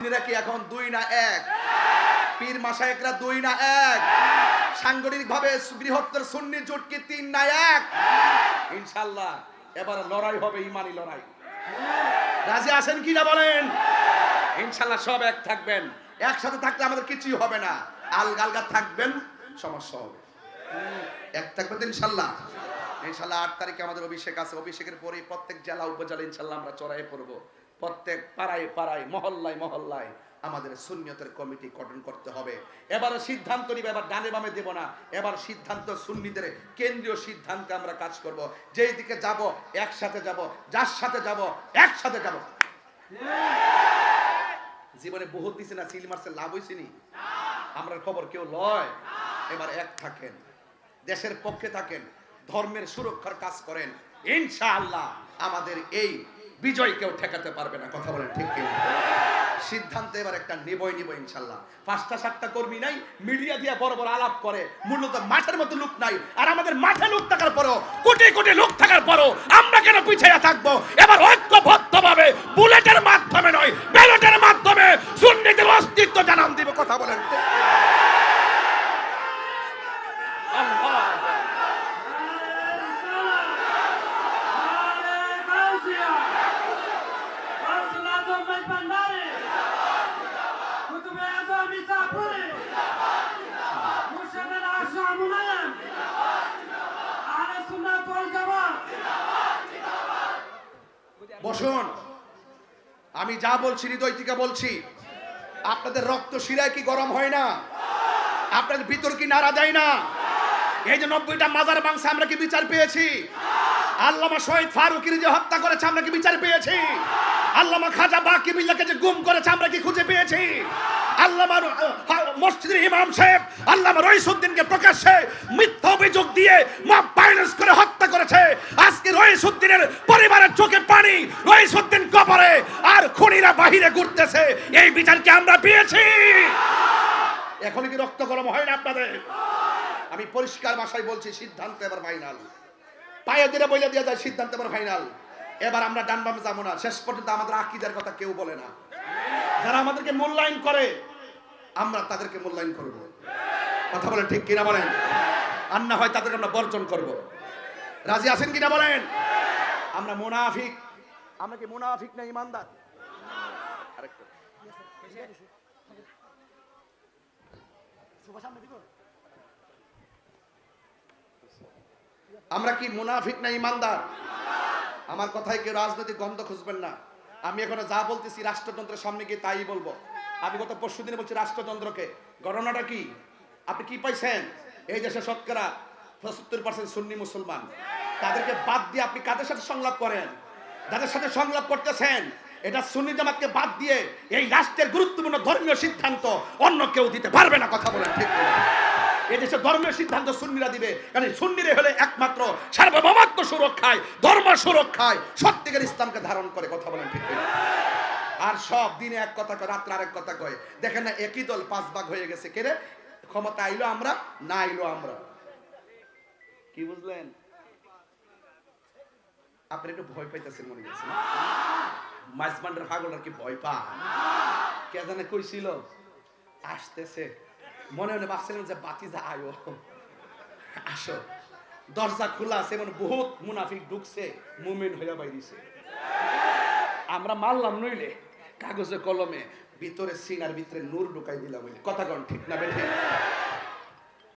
কি এখন দুই না এক? পীর মাশায়েখরা দুই না এক? সাংগঠনিক ভাবে বৃহত্তর সুন্নি জোট কি তিন না এক? ইনশাআল্লাহ এবার লড়াই হবে, ইমানি লড়াই। রাজি আছেন কি না বলেন? ইনশাআল্লাহ সব এক থাকবেন। একসাথে থাকলে আমাদের কিছুই হবে না। আলগা থাকবেন, সমস্যা হবে। এক থাকবেন তো ইনশাআল্লাহ। ইনশাআল্লাহ 8 তারিখে আমাদের অভিষেক আছে। অভিষেকের পরেই প্রত্যেক জেলা উপজেলা ইনশাআল্লাহ আমরা চড়াই পড়ব। প্রত্যেক পাড়ায় মহল্লায় আমাদের সুন্নিয়তের কমিটি গঠন করতে হবে। এবারে সিদ্ধান্ত নিবে, এবার ডানে বামে দেব না। এবার সিদ্ধান্ত সুন্নিদের কেন্দ্রীয় সিদ্ধান্তে আমরা কাজ করব। যেই দিকে যাব একসাথে যাব, যার সাথে যাব একসাথে যাব। জীবনে বহুত দিছে না, সিল মারছে, লাভ হইছে নি? আমরা খবর কেউ লয়। এবার এক থাকেন, দেশের পক্ষে থাকেন, ধর্মের সুরক্ষার কাজ করেন। ইনশাআল্লাহ আমাদের এই বিজয় কেউ ঠেকাতে পারবে না। কথা বলেন ঠিক কি? সিদ্ধান্ত এবার একটা নিব ইনশাআল্লাহ। 5টা-7টা কর্মী নাই, মিডিয়া দিয়ে বড় বড় আলাপ করে, মূলত মাঠের মতো লোক নাই। আর আমাদের মাঠে লোক থাকার পরও, কোটি কোটি লোক থাকার পরও আমরা কেন পিছিয়ে থাকবো? এবার ঐক্যবদ্ধভাবে বুলেটের মাধ্যমে নয়, ব্যালটের মাধ্যমে সুন্নিদের অস্তিত্ব জানান দিব। কথা বলেন। বসুন, আমি যা বলছি হৃদয় থেকে বলছি। আপনাদের রক্ত শিরায় কি গরম হয় না? আপনাদের ভিতর কি নাড়া দেয় না? এই যে 90টা মাজার ভাঙছে, আমরা কি বিচার পেয়েছি? আল্লামা শহীদ ফারুকীর যে হত্যা করেছে, আমরা কি বিচার পেয়েছি? আল্লামা খাজা বাকি বিল্লাহকে যে গুম করেছে, আমরা কি খুঁজে পেয়েছি? আল্লামা মসজিদের ইমাম সাহেব আল্লামা রইসউদ্দিনকে প্রকাশ্যে মিথ্যা অভিযোগ দিয়ে মব ভায়োলেন্স করে হত্যা করেছে। আজকে রইসউদ্দিনের পরিবারের চোখে পানি, রইসউদ্দিন কবরে আর খুনিরা বাহিরে ঘুরতেছে। এই বিচার কি আমরা পেয়েছি? এখন কি রক্ত গরম হয় না আপনাদের? আমি পরিষ্কার ভাষায় বলছি, সিদ্ধান্ত এবার ফাইনাল। পায়ে দিলে বইলে দিয়ে যায়, সিদ্ধান্ত এবার ফাইনাল। এবার আমরা ডান বামে যাবো না। শেষ পর্যন্ত আমাদের আকীদার কথা কেউ বলে না। যারা আমাদেরকে মূল্যায়ন করে, আমরা তাদেরকে মূল্যায়ন করব। কথা বলেন ঠিক কিনা বলেন? আর না হয় তাদেরকে আমরা বর্জন করব। রাজি আছেন কিনা বলেন? আমরা মুনাফিক। আমরা কি মুনাফিক না ইমানদার? আরেকটা আমরা কি মুনাফিক না ইমানদার? আমার কথায় কেউ রাজনৈতিক গন্ধ খুঁজবেন না। আমি এখানে যা বলতেছি রাষ্ট্রযন্ত্রের সামনে গিয়ে তাই বলবো। আমি গত পরশুদিনে বলছি রাষ্ট্রযন্ত্রকে। ঘটনাটা কি আপনি কি পাইছেন? এই দেশে শতকরা 75% সুন্নি মুসলমান। তাদেরকে বাদ দিয়ে আপনি কাদের সাথে সংলাপ করেন? যাদের সাথে সংলাপ করতেছেন, এটা সুন্নি জামাতকে বাদ দিয়ে এই রাষ্ট্রের গুরুত্বপূর্ণ ধর্মীয় সিদ্ধান্ত অন্য কেউ দিতে পারবে না। কথা বলেন ঠিক কিনা? এদেশে ধর্মের সিদ্ধান্ত সুন্নিরা দিবে, কারণ সুন্নিরা হলে একমাত্র সার্বভৌমত্ব সুরক্ষায়, ধর্ম সুরক্ষায় সত্যিকার ইসলামকে ধারণ করে। কথা বলেন ঠিক কিনা? আর সব দিনে এক কথা কয়, রাত্রে আরেক কথা কয়। দেখেন না, একই দল 5 ভাগ হয়ে গেছে। কেরে ক্ষমতা আইলো আমরা, না আইলো আমরা। কি বুঝলেন? আপনি একটু ভয় পাইতেছেন মনে গেছে। মাইজমান্ডের পাগলরা কি ভয় পায়? কে জানে কইছিল আসতেছে, মনে মনে ভাবছিলেন যে বাতিজা আয়ো, আসো। দরজা খোলা আছে, মানে বহুত মুনাফিক ঢুকছে, মুমিন হইয়া বাইরিছে। আমরা মারলাম নইলে কাগজে কলমে, ভিতরে সিনার ভিতরে নূর ঢুকাই দিলাম। কথা কন ঠিক না বেঠে?